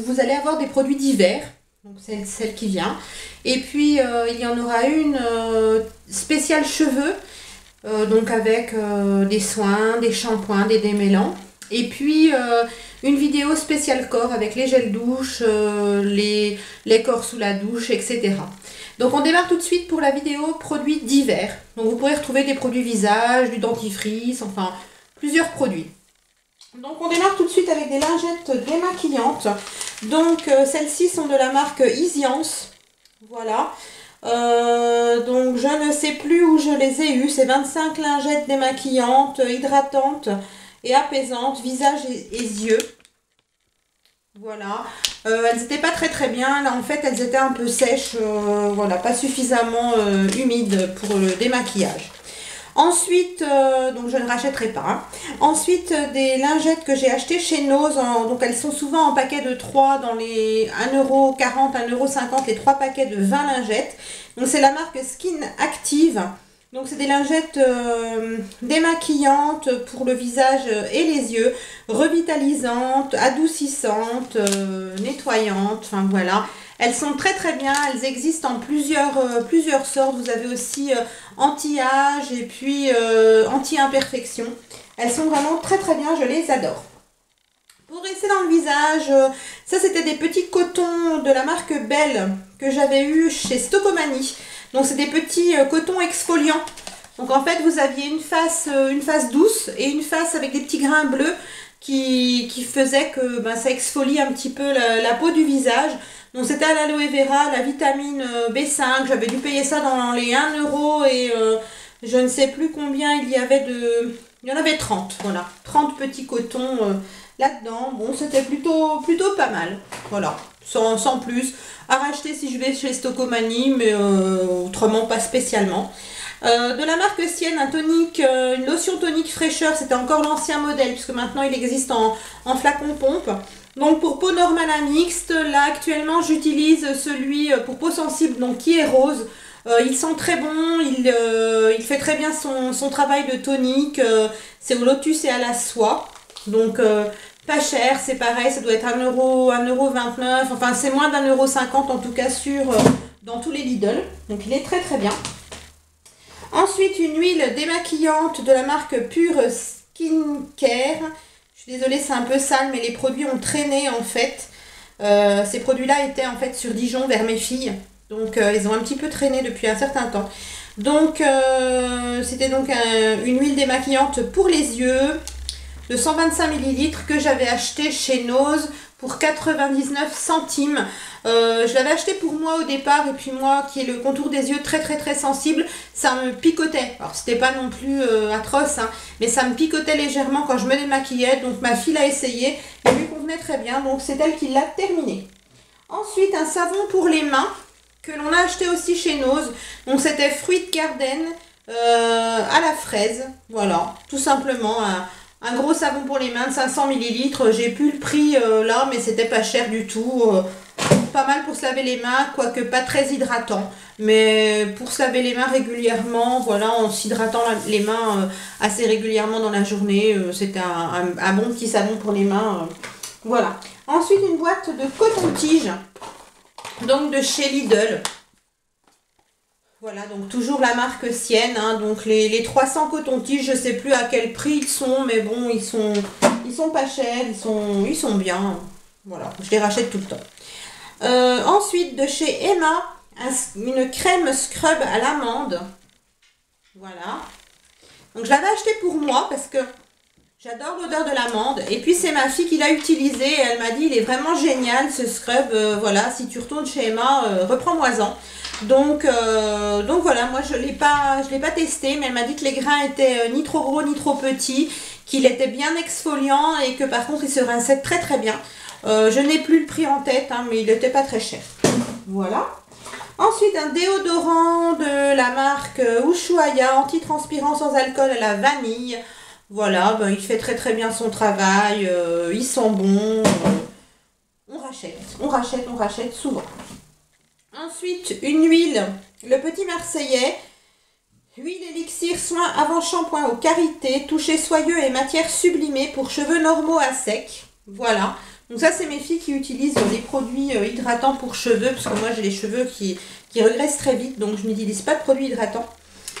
vous allez avoir des produits d'hiver. Donc c'est celle qui vient. Et puis il y en aura une spéciale cheveux. Donc avec des soins, des shampoings, des démêlants. Et puis une vidéo spéciale corps avec les gels douche, les corps sous la douche, etc. Donc on démarre tout de suite pour la vidéo produits d'hiver. Donc vous pourrez retrouver des produits visage, du dentifrice, enfin plusieurs produits. Donc on démarre tout de suite avec des lingettes démaquillantes. Donc celles-ci sont de la marque Easiance. Voilà. Donc je ne sais plus où je les ai eues. C'est 25 lingettes démaquillantes, hydratantes et apaisantes, visage et yeux. Voilà. Elles n'étaient pas très bien. Là en fait elles étaient un peu sèches. Voilà, pas suffisamment humides pour le démaquillage. Ensuite, donc je ne rachèterai pas. Hein. Ensuite, des lingettes que j'ai achetées chez Nose. Donc elles sont souvent en paquet de 3 dans les 1,40 €, 1,50 €, les 3 paquets de 20 lingettes. Donc c'est la marque Skin Active. Donc c'est des lingettes démaquillantes pour le visage et les yeux, revitalisantes, adoucissantes, nettoyantes, enfin voilà. Elles sont très bien, elles existent en plusieurs sortes. Vous avez aussi anti-âge et puis anti-imperfection. Elles sont vraiment très bien, je les adore. Pour rester dans le visage, ça c'était des petits cotons de la marque Belle que j'avais eu chez Stocomanie. Donc c'est des petits cotons exfoliants. Donc en fait vous aviez une face douce et une face avec des petits grains bleus qui faisaient que ça exfolie un petit peu la peau du visage. Donc c'était à l'aloe vera, la vitamine B5, j'avais dû payer ça dans les 1 € et je ne sais plus combien il y avait de... Il y en avait 30, voilà, 30 petits cotons là-dedans. Bon, c'était plutôt pas mal, voilà, sans plus. À racheter si je vais chez Stocomanie, mais autrement pas spécialement. De la marque Sienne, un tonique, une lotion tonique fraîcheur, c'était encore l'ancien modèle, puisque maintenant il existe en flacon pompe. Donc pour peau normale à mixte, là actuellement j'utilise celui pour peau sensible, donc qui est rose. Il sent très bon, il fait très bien son travail de tonique. C'est au lotus et à la soie. Donc pas cher, c'est pareil, ça doit être 1 €, 1,29 €. Enfin c'est moins d'1,50 € en tout cas dans tous les Lidl. Donc il est très bien. Ensuite une huile démaquillante de la marque Pure Skincare. Je suis désolée, c'est un peu sale, mais les produits ont traîné en fait. Ces produits-là étaient en fait sur Dijon vers mes filles. Donc ils ont un petit peu traîné depuis un certain temps. Donc c'était donc une huile démaquillante pour les yeux de 125 ml que j'avais acheté chez Nose pour 99 centimes. Je l'avais acheté pour moi au départ et puis moi qui ai le contour des yeux très sensible, ça me picotait. Alors c'était pas non plus atroce, hein, mais ça me picotait légèrement quand je me démaquillais. Donc ma fille l'a essayé et lui convenait très bien. Donc c'est elle qui l'a terminé. Ensuite un savon pour les mains que l'on a acheté aussi chez Nose. Donc c'était Fruit Garden à la fraise. Voilà, tout simplement un gros savon pour les mains de 500 ml. J'ai plus le prix là, mais c'était pas cher du tout. Pas mal pour se laver les mains, quoique pas très hydratant. Mais pour se laver les mains régulièrement, voilà, en s'hydratant les mains assez régulièrement dans la journée, c'était un bon petit savon pour les mains. Voilà. Ensuite, une boîte de coton-tige, donc de chez Lidl. Voilà, donc toujours la marque Sienne, hein, donc les 300 coton-tiges, je sais plus à quel prix ils sont, mais bon, ils sont pas chers, ils sont bien. Voilà, je les rachète tout le temps. Ensuite, de chez Emma, une crème scrub à l'amande. Voilà. Donc je l'avais acheté pour moi parce que j'adore l'odeur de l'amande. Et puis c'est ma fille qui l'a utilisé et elle m'a dit il est vraiment génial ce scrub. Voilà, si tu retournes chez Emma, reprends-moi-en. Donc voilà, moi je l'ai pas testé, mais elle m'a dit que les grains étaient ni trop gros ni trop petits, qu'il était bien exfoliant et que par contre il se rinçait très bien. Je n'ai plus le prix en tête, hein, mais il n'était pas très cher. Voilà. Ensuite, un déodorant de la marque Ushuaïa, antitranspirant sans alcool à la vanille. Voilà, ben, il fait très bien son travail. Il sent bon. On rachète souvent. Ensuite, une huile, le Petit Marseillais. Huile élixir soin avant shampoing au karité, toucher soyeux et matière sublimée pour cheveux normaux à sec. Voilà. Donc ça, c'est mes filles qui utilisent les produits hydratants pour cheveux, parce que moi, j'ai les cheveux qui regressent très vite, donc je n'utilise pas de produits hydratants.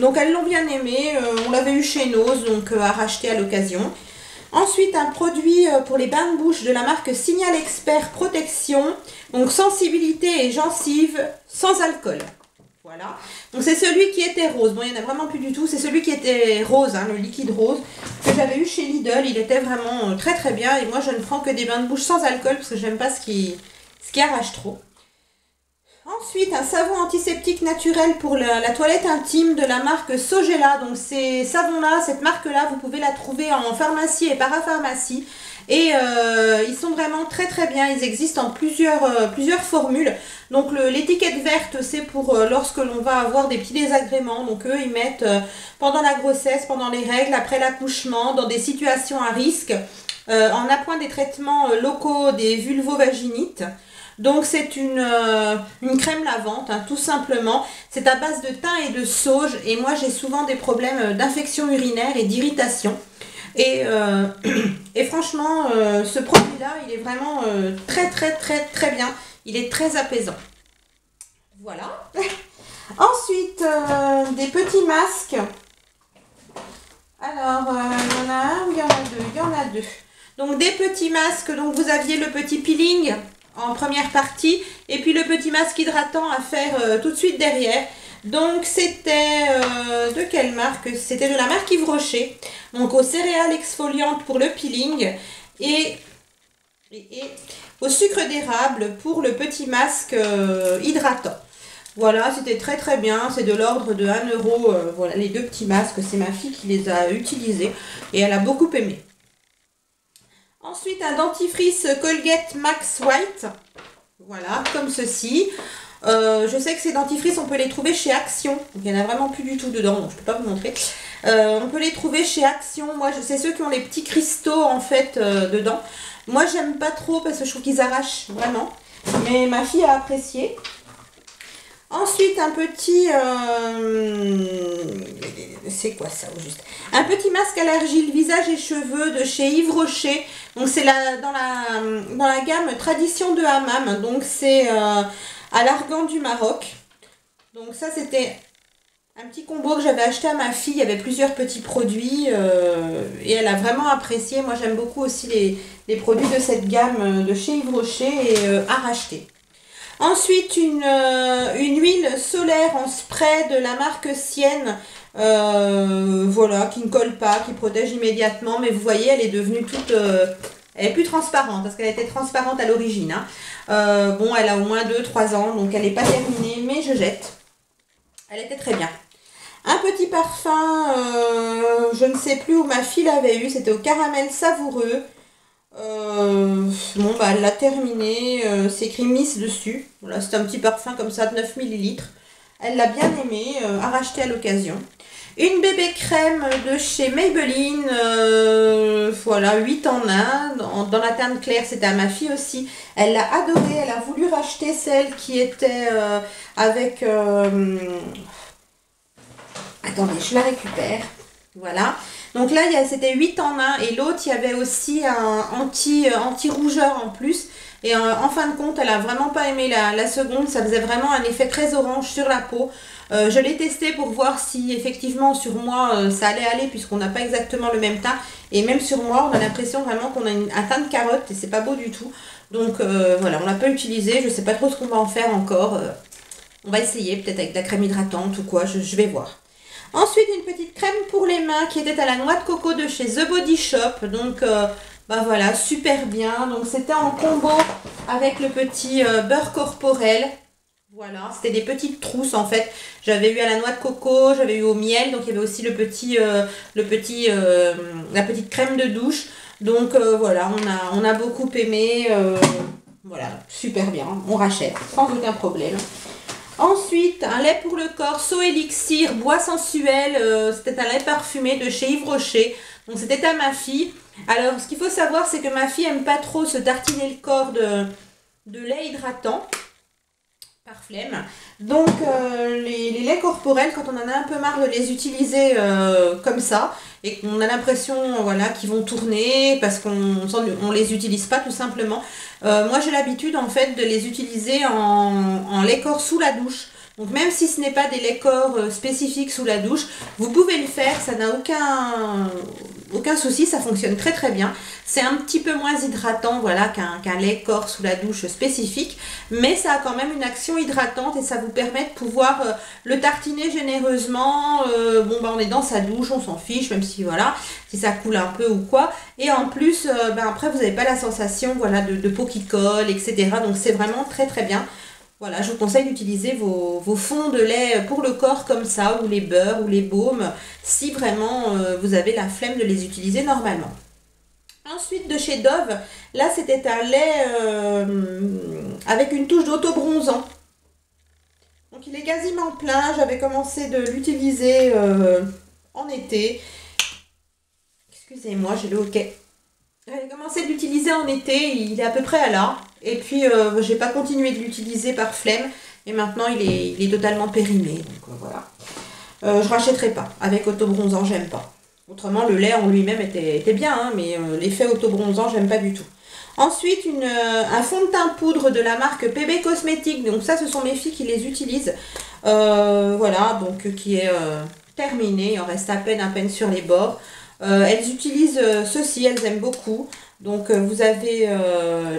Donc elles l'ont bien aimé, on l'avait eu chez Nose, donc à racheter à l'occasion. Ensuite, un produit pour les bains de bouche de la marque Signal Expert Protection, donc sensibilité et gencives sans alcool. Voilà, donc c'est celui qui était rose. Bon, il n'y en a vraiment plus du tout. C'est celui qui était rose, hein, le liquide rose, que j'avais eu chez Lidl. Il était vraiment très très bien. Et moi, je ne prends que des bains de bouche sans alcool parce que j'aime pas ce qui arrache trop. Ensuite, un savon antiseptique naturel pour la toilette intime de la marque Sogela. Donc ces savons-là, cette marque-là, vous pouvez la trouver en pharmacie et parapharmacie. Et ils sont vraiment très très bien. Ils existent en plusieurs formules. Donc l'étiquette verte, c'est pour lorsque l'on va avoir des petits désagréments. Donc eux, ils mettent pendant la grossesse, pendant les règles, après l'accouchement, dans des situations à risque, en appoint des traitements locaux des vulvovaginites. Donc c'est une crème lavante, hein, tout simplement. C'est à base de thym et de sauge. Et moi, j'ai souvent des problèmes d'infection urinaire et d'irritation. Et franchement, ce produit-là, il est vraiment très très très très bien. Il est très apaisant. Voilà. Ensuite, des petits masques. Alors, il y en a un ou il y en a deux? Il y en a deux. Donc des petits masques. Donc vous aviez le petit peeling en première partie et puis le petit masque hydratant à faire tout de suite derrière. Donc c'était de quelle marque? C'était de la marque Yves Rocher. Donc aux céréales exfoliantes pour le peeling et au sucre d'érable pour le petit masque hydratant. Voilà, c'était très très bien. C'est de l'ordre de 1 euro. Voilà, les deux petits masques. C'est ma fille qui les a utilisés et elle a beaucoup aimé. Ensuite, un dentifrice Colgate Max White. Voilà, comme ceci. Je sais que ces dentifrices, on peut les trouver chez Action. Donc, il n'y en a vraiment plus du tout dedans, donc je ne peux pas vous montrer. On peut les trouver chez Action. Moi, c'est ceux qui ont les petits cristaux, en fait, dedans. Moi, j'aime pas trop parce que je trouve qu'ils arrachent, vraiment. Mais ma fille a apprécié. Ensuite, un petit... c'est quoi ça, au juste? Un petit masque à l'argile, visage et cheveux de chez Yves Rocher. Donc, c'est dans la gamme Tradition de Hammam. Donc, c'est à l'Argan du Maroc. Donc, ça, c'était un petit combo que j'avais acheté à ma fille. Il y avait plusieurs petits produits et elle a vraiment apprécié. Moi, j'aime beaucoup aussi les produits de cette gamme de chez Yves Rocher et à racheter. Ensuite, une huile solaire en spray de la marque Sienne, voilà, qui ne colle pas, qui protège immédiatement. Mais vous voyez, elle est devenue toute... elle est plus transparente, parce qu'elle était transparente à l'origine. Hein. Bon, elle a au moins 2-3 ans, donc elle n'est pas terminée, mais je jette. Elle était très bien. Un petit parfum, je ne sais plus où ma fille l'avait eu, c'était au caramel savoureux. Bon bah elle l'a terminé, c'est écrit Miss dessus. Voilà, c'est un petit parfum comme ça de 9 ml. Elle l'a bien aimé, à racheter à l'occasion. Une bébé crème de chez Maybelline, voilà, 8 en 1, dans la teinte claire, c'était à ma fille aussi. Elle l'a adoré, elle a voulu racheter celle qui était avec... Attendez, je la récupère. Voilà. Donc là, c'était 8 en 1 et l'autre, il y avait aussi un anti-rougeur en plus. Et en fin de compte, elle a vraiment pas aimé la seconde. Ça faisait vraiment un effet très orange sur la peau. Je l'ai testé pour voir si effectivement sur moi ça allait aller puisqu'on n'a pas exactement le même teint. Et même sur moi, on a l'impression vraiment qu'on a un teint de carotte et c'est pas beau du tout. Donc voilà, on l'a pas utilisé. Je sais pas trop ce qu'on va en faire encore. On va essayer peut-être avec de la crème hydratante ou quoi, je vais voir. Ensuite, une petite crème pour les mains qui était à la noix de coco de chez The Body Shop. Donc, bah voilà, super bien. Donc, c'était en combo avec le petit beurre corporel. Voilà, c'était des petites trousses en fait. J'avais eu à la noix de coco, j'avais eu au miel. Donc, il y avait aussi la petite crème de douche. Donc, voilà, on a beaucoup aimé. Voilà, super bien. On rachète sans aucun problème. Ensuite, un lait pour le corps, So Elixir, bois sensuel, c'était un lait parfumé de chez Yves Rocher. Donc c'était à ma fille. Alors ce qu'il faut savoir, c'est que ma fille aime pas trop se tartiner le corps de lait hydratant. par flemme. Donc les laits corporels, quand on en a un peu marre de les utiliser comme ça, et qu'on a l'impression voilà, qu'ils vont tourner parce qu'on les utilise pas tout simplement, moi j'ai l'habitude en fait de les utiliser en lait corps sous la douche. Donc même si ce n'est pas des laits corps spécifiques sous la douche, vous pouvez le faire, ça n'a aucun souci, ça fonctionne très très bien. C'est un petit peu moins hydratant voilà, qu'un lait corps sous la douche spécifique, mais ça a quand même une action hydratante et ça vous permet de pouvoir le tartiner généreusement. Bon bah on est dans sa douche, on s'en fiche, même si voilà, si ça coule un peu ou quoi. Et en plus, après vous n'avez pas la sensation voilà, de peau qui colle, etc. Donc c'est vraiment très très bien. Voilà, je vous conseille d'utiliser vos fonds de lait pour le corps comme ça, ou les beurres, ou les baumes, si vraiment vous avez la flemme de les utiliser normalement. Ensuite, de chez Dove, là c'était un lait avec une touche d'auto-bronzant. Donc il est quasiment plein, j'avais commencé de l'utiliser en été. Excusez-moi, j'ai le hoquet. J'avais commencé de l'utiliser en été, il est à peu près à là. Et puis, j'ai pas continué de l'utiliser par flemme. Et maintenant, il est totalement périmé. Donc, voilà. Je rachèterai pas. Avec autobronzant, j'aime pas. Autrement, le lait en lui-même était bien, hein, mais l'effet autobronzant, j'aime pas du tout. Ensuite, un fond de teint poudre de la marque PB Cosmétiques. Donc ça, ce sont mes filles qui les utilisent. Voilà, donc qui est terminé. Il en reste à peine sur les bords. Elles utilisent ceci, elles aiment beaucoup. Donc vous avez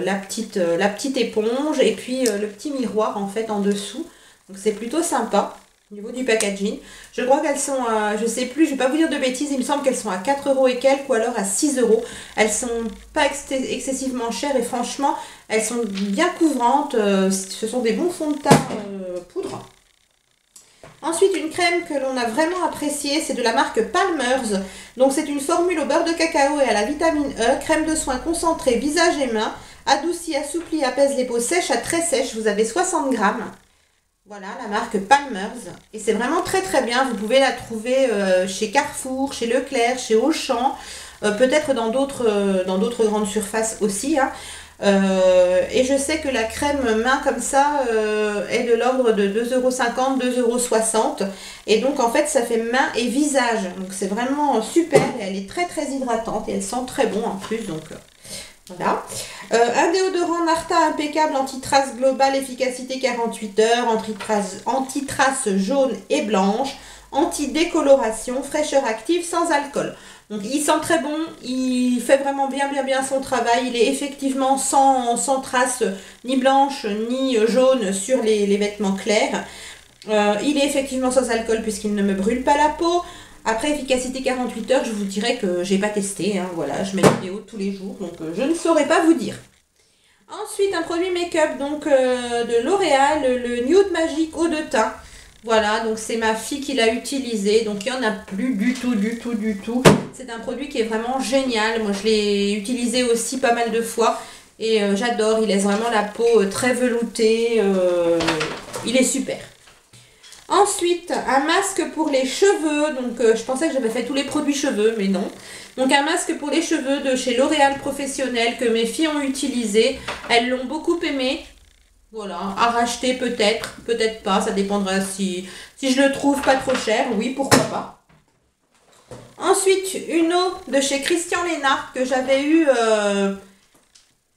la petite éponge et puis le petit miroir en fait en dessous. Donc c'est plutôt sympa au niveau du packaging. Je crois qu'elles sont à, je sais plus, je vais pas vous dire de bêtises, il me semble qu'elles sont à 4 € et quelques ou alors à 6 €. Elles sont pas excessivement chères et franchement elles sont bien couvrantes. Ce sont des bons fonds de teint poudre. Ensuite, une crème que l'on a vraiment appréciée, c'est de la marque Palmer's. Donc, c'est une formule au beurre de cacao et à la vitamine E, crème de soin concentrée, visage et mains, adoucit, assouplit, apaise les peaux sèches à très sèches. Vous avez 60 grammes. Voilà, la marque Palmer's. Et c'est vraiment très très bien. Vous pouvez la trouver chez Carrefour, chez Leclerc, chez Auchan, peut-être dans d'autres grandes surfaces aussi, hein. Et je sais que la crème main comme ça est de l'ordre de 2,50 €, 2,60 €. Et donc en fait ça fait main et visage. Donc c'est vraiment super et elle est très très hydratante et elle sent très bon en plus. Donc voilà. Un déodorant Narta impeccable, anti-trace globale, efficacité 48 heures, anti-trace jaune et blanche, anti-décoloration, fraîcheur active sans alcool. Donc il sent très bon, il fait vraiment bien son travail, il est effectivement sans trace ni blanche ni jaune sur les vêtements clairs. Il est effectivement sans alcool puisqu'il ne me brûle pas la peau. Après efficacité 48 heures, je vous dirais que j'ai pas testé, hein, voilà, je mets des vidéos tous les jours, donc je ne saurais pas vous dire. Ensuite, un produit make-up donc de L'Oréal, le Nude Magic Eau de teint. Voilà, donc c'est ma fille qui l'a utilisé, donc il n'y en a plus du tout. C'est un produit qui est vraiment génial. Moi, je l'ai utilisé aussi pas mal de fois et j'adore. Il laisse vraiment la peau très veloutée. Il est super. Ensuite, un masque pour les cheveux. Donc, je pensais que j'avais fait tous les produits cheveux, mais non. Donc, un masque pour les cheveux de chez L'Oréal Professionnel que mes filles ont utilisé. Elles l'ont beaucoup aimé. Voilà, à racheter peut-être, peut-être pas. Ça dépendra si je le trouve pas trop cher. Oui, pourquoi pas. Ensuite, une eau de chez Christian Lénard que j'avais eue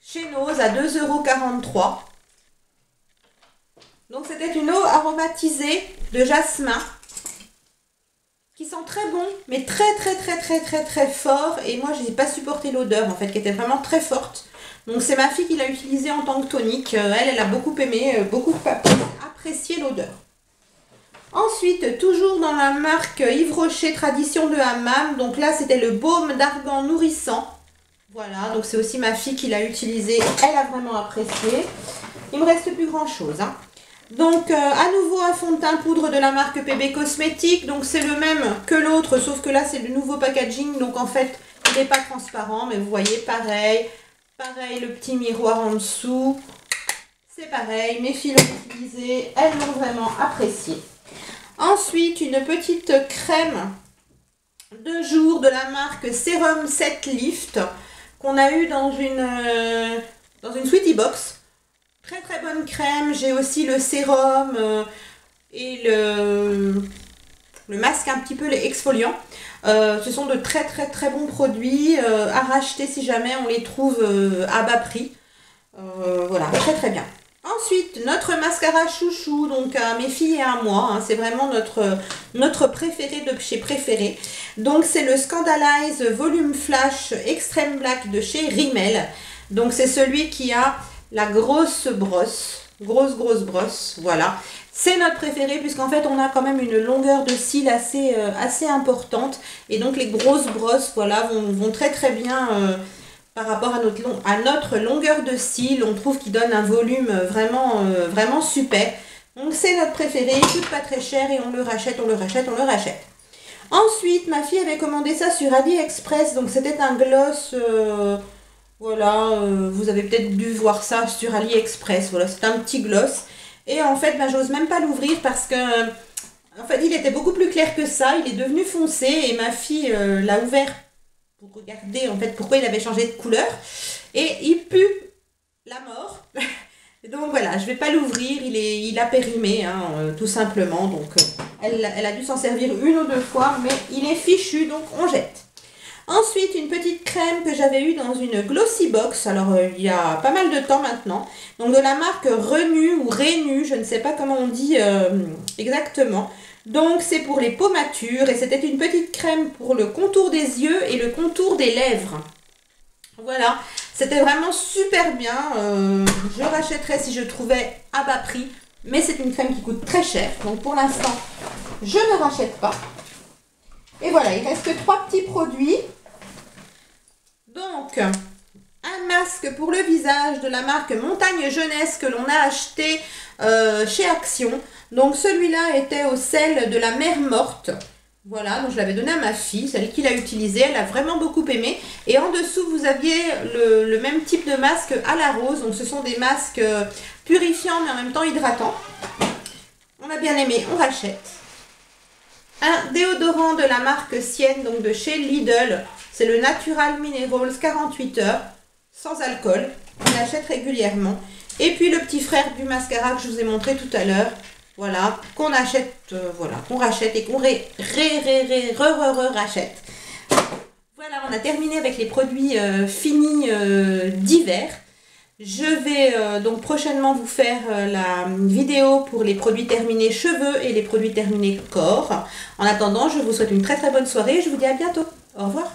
chez Nose à 2,43 €. Donc c'était une eau aromatisée de jasmin qui sent très bon, mais très fort. Et moi, je n'ai pas supporté l'odeur en fait, qui était vraiment très forte. Donc c'est ma fille qui l'a utilisé en tant que tonique. Elle a beaucoup aimé, beaucoup apprécié l'odeur. Ensuite, toujours dans la marque Yves Rocher Tradition de Hammam. Donc là, c'était le baume d'argan nourrissant. Voilà, donc c'est aussi ma fille qui l'a utilisé. Elle a vraiment apprécié. Il me reste plus grand chose, hein. Donc, à nouveau, un fond de teint poudre de la marque PB Cosmétiques. Donc, c'est le même que l'autre, sauf que là, c'est le nouveau packaging. Donc, en fait, il n'est pas transparent. Mais vous voyez, pareil, le petit miroir en dessous. C'est pareil, mes filles l'ont utilisé. Elles l'ont vraiment apprécié. Ensuite, une petite crème de jour de la marque Serum Set Lift qu'on a eu dans une Sweetie Box. Très très bonne crème. J'ai aussi le sérum et le masque un petit peu exfoliant. Ce sont de très très très bons produits à racheter si jamais on les trouve à bas prix. Voilà, très très bien. Ensuite, notre mascara chouchou, donc à mes filles et à moi, hein, c'est vraiment notre préféré de chez Préféré. Donc c'est le Scandalize Volume Flash Extreme Black de chez Rimmel. Donc c'est celui qui a la grosse brosse, grosse brosse, voilà. C'est notre préféré puisqu'en fait on a quand même une longueur de cils assez importante. Et donc les grosses brosses, voilà, vont très très bien par rapport à notre longueur de cils. On trouve qu'il donne un volume vraiment super. Donc c'est notre préféré, il coûte pas très cher et on le rachète. Ensuite, ma fille avait commandé ça sur AliExpress, donc c'était un gloss, voilà, vous avez peut-être dû voir ça sur AliExpress, voilà, c'est un petit gloss. Et en fait, j'ose même pas l'ouvrir parce que, en fait, il était beaucoup plus clair que ça, il est devenu foncé et ma fille l'a ouvert pour regarder en fait pourquoi il avait changé de couleur et il pue la mort. Donc voilà, je vais pas l'ouvrir, il a périmé hein, tout simplement. Donc elle a dû s'en servir une ou deux fois, mais il est fichu, donc on jette. Ensuite, une petite crème que j'avais eue dans une Glossy Box, alors il y a pas mal de temps maintenant. Donc de la marque Renu ou Renu, je ne sais pas comment on dit exactement. Donc c'est pour les peaux matures et c'était une petite crème pour le contour des yeux et le contour des lèvres. Voilà, c'était vraiment super bien. Je rachèterais si je trouvais à bas prix, mais c'est une crème qui coûte très cher. Donc pour l'instant, je ne rachète pas. Et voilà, il reste 3 petits produits. Donc, un masque pour le visage de la marque Montagne Jeunesse que l'on a acheté chez Action. Donc celui-là était au sel de la mer morte. Voilà, donc je l'avais donné à ma fille, celle qui l'a utilisé, elle a vraiment beaucoup aimé. Et en dessous, vous aviez le même type de masque à la rose. Donc ce sont des masques purifiants mais en même temps hydratants. On a bien aimé, on rachète. Un déodorant de la marque Sienne, donc de chez Lidl. C'est le Natural Minerals 48 heures, sans alcool. On l'achète régulièrement. Et puis le petit frère du mascara que je vous ai montré tout à l'heure. Voilà, qu'on achète, voilà, qu'on rachète et qu'on rachète. Voilà, on a terminé avec les produits finis d'hiver. Je vais donc prochainement vous faire la vidéo pour les produits terminés cheveux et les produits terminés corps. En attendant, je vous souhaite une très très bonne soirée et je vous dis à bientôt. Au revoir.